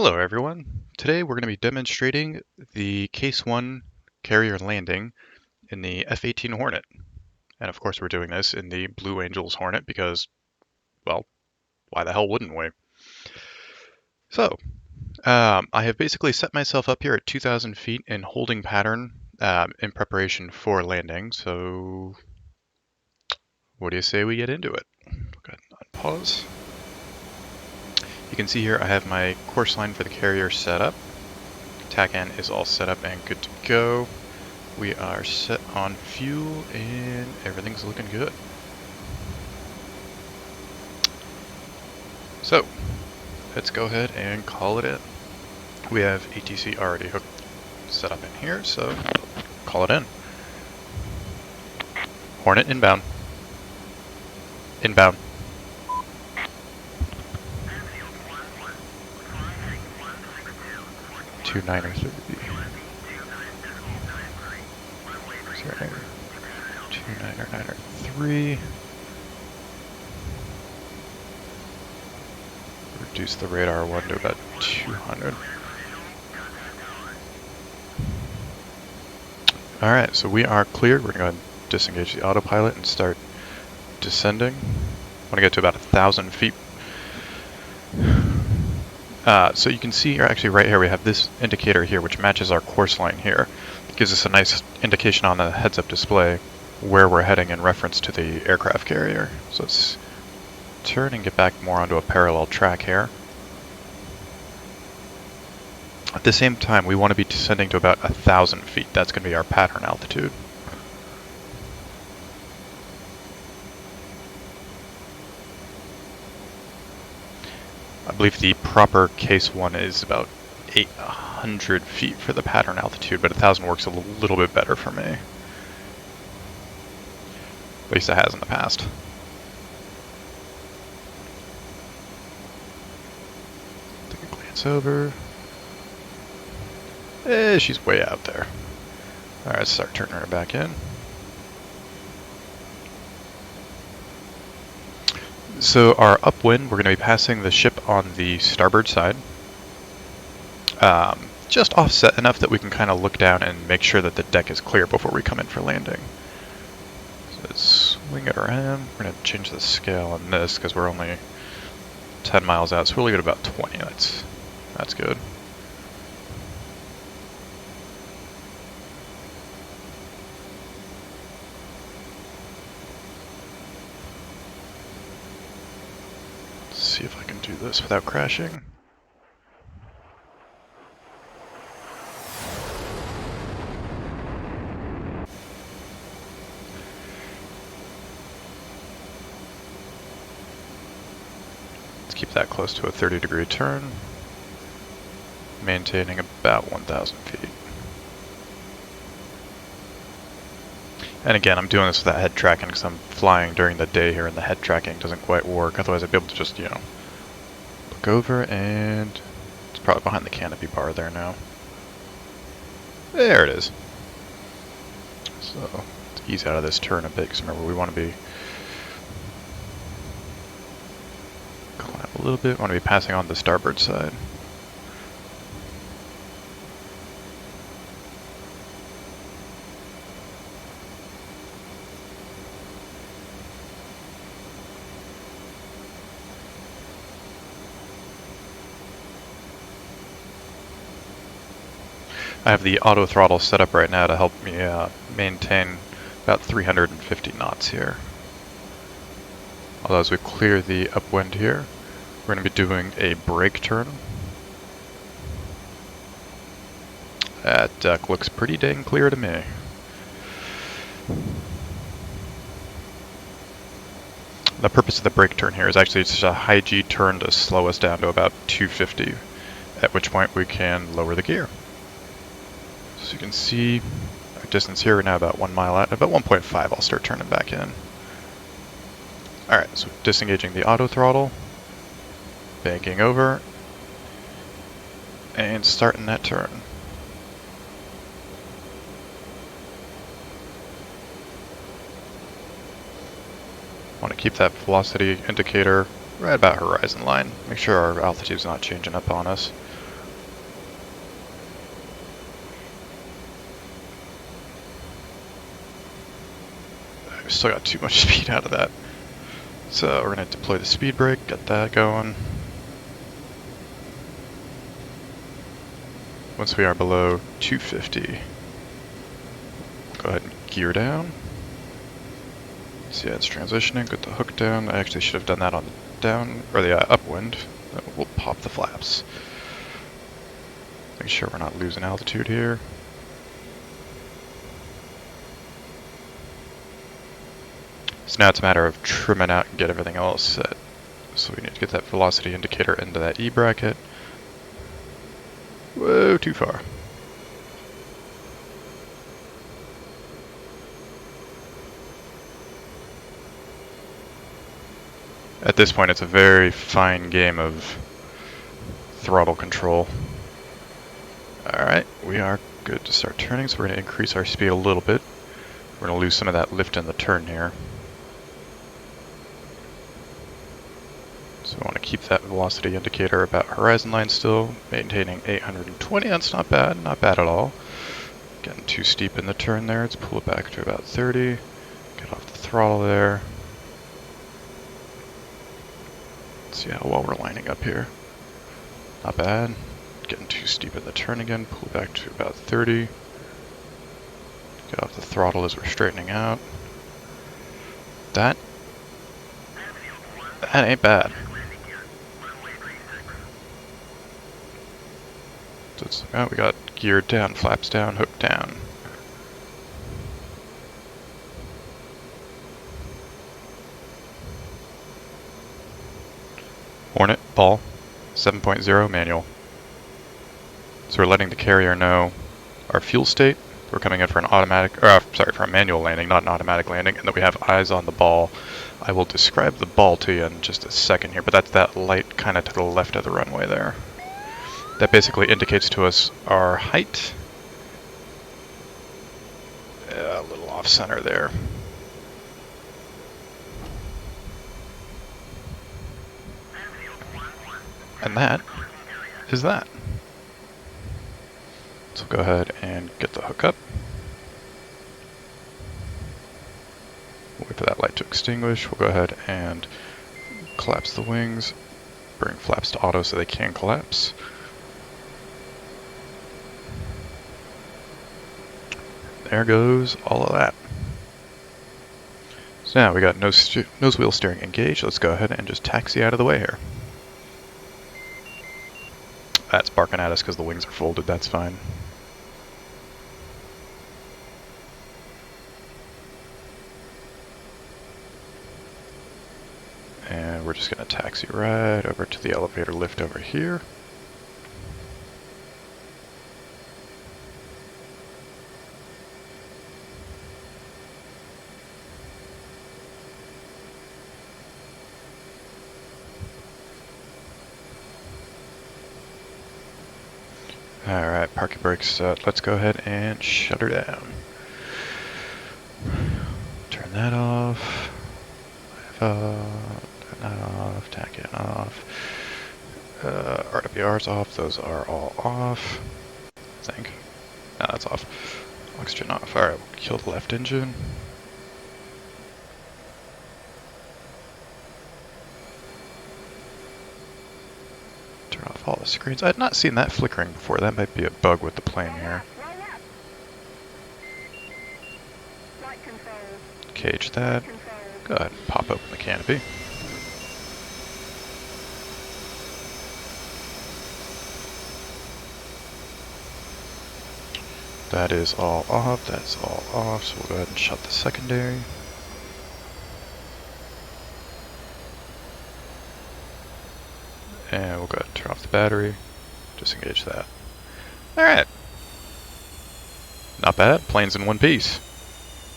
Hello everyone. Today we're going to be demonstrating the Case 1 carrier landing in the F-18 Hornet. And of course we're doing this in the Blue Angels Hornet because, well, why the hell wouldn't we? So, I have basically set myself up here at 2,000 feet in holding pattern in preparation for landing. So, what do you say we get into it? Go ahead and unpause. You can see here I have my course line for the carrier set up. TACAN is all set up and good to go. We are set on fuel and everything's looking good. So, let's go ahead and call it in. We have ATC already hooked, set up in here, so call it in. Hornet inbound. Inbound. Two niner 30. Sorry. 2993. Reduce the radar one to about 200. Alright, so we are cleared. We're going to go ahead and disengage the autopilot and start descending. I want to get to about 1,000 feet. So you can see here, actually right here, we have this indicator here which matches our course line here. It gives us a nice indication on the heads-up display where we're heading in reference to the aircraft carrier. So let's turn and get back more onto a parallel track here. At the same time, we want to be descending to about 1,000 feet. That's going to be our pattern altitude. I believe the proper Case 1 is about 800 feet for the pattern altitude, but 1,000 works a little bit better for me. At least it has in the past. Take a glance over. She's way out there. Alright, let's start turning her back in. So our upwind, we're going to be passing the ship on the starboard side. Just offset enough that we can kind of look down and make sure that the deck is clear before we come in for landing. So let's swing it around. We're going to change the scale on this because we're only 10 miles out, so we'll leave it about 20. That's good. Let's see if I can do this without crashing. Keep that close to a 30-degree turn, maintaining about 1,000 feet. And again, I'm doing this without head tracking because I'm flying during the day here and the head tracking doesn't quite work. Otherwise I'd be able to just, look over and it's probably behind the canopy bar there now. There it is. So, let's ease out of this turn a bit because remember we want to be a little bit. Want to be passing on the starboard side. I have the auto throttle set up right now to help me maintain about 350 knots here. Although as we clear the upwind here, we're going to be doing a brake turn. That deck looks pretty dang clear to me. The purpose of the brake turn here is actually just a high G turn to slow us down to about 250, at which point we can lower the gear. So you can see our distance here, we're now about 1 mile out. About 1.5 I'll start turning back in. Alright, so disengaging the auto throttle. Banking over, and starting that turn. Want to keep that velocity indicator right about horizon line. Make sure our altitude's not changing up on us. we still got too much speed out of that. So we're going to deploy the speed brake, get that going. Once we are below 250, go ahead and gear down. See, yeah, it's transitioning, get the hook down. I actually should have done that on the down, or the upwind. We'll pop the flaps. Make sure we're not losing altitude here. So now it's a matter of trimming out and get everything else set. So we need to get that velocity indicator into that E bracket. Whoa, too far. At this point, it's a very fine game of throttle control. Alright, we are good to start turning, so we're going to increase our speed a little bit. We're going to lose some of that lift in the turn here. So we want to keep that velocity indicator about horizon line still, maintaining 820. That's not bad at all. Getting too steep in the turn there. Let's pull it back to about 30. Get off the throttle there. Let's see how well we're lining up here. Not bad. Getting too steep in the turn again. Pull it back to about 30. Get off the throttle as we're straightening out. That ain't bad. So it's, oh, we got geared down, flaps down, hook down. Hornet, ball, 7.0 manual. So we're letting the carrier know our fuel state. We're coming in for an automatic, or for a manual landing, not an automatic landing, and that we have eyes on the ball. I will describe the ball to you in just a second here, but that's that light kind of to the left of the runway there. That basically indicates to us our height. A little off center there. And that is that. So go ahead and get the hook up. Wait for that light to extinguish. We'll go ahead and collapse the wings. Bring flaps to auto so they can collapse. There goes all of that. So now we got nose wheel steering engaged. Let's go ahead and just taxi out of the way here. That's barking at us because the wings are folded. That's fine. And we're just going to taxi right over to the elevator lift over here. Alright, parking brakes set. Let's go ahead and shut her down. Turn that off. Turn that off. Tack it off. RWR's off. Those are all off. I think. No, that's off. Oxygen off. Alright, we'll kill the left engine. Turn off all the screens. I had not seen that flickering before. That might be a bug with the plane here. Cage that. Go ahead and pop open the canopy. That is all off. That's all off. So we'll go ahead and shut the secondary. And we'll go ahead and turn off the battery. Disengage that. Alright. Not bad. Plane's in one piece.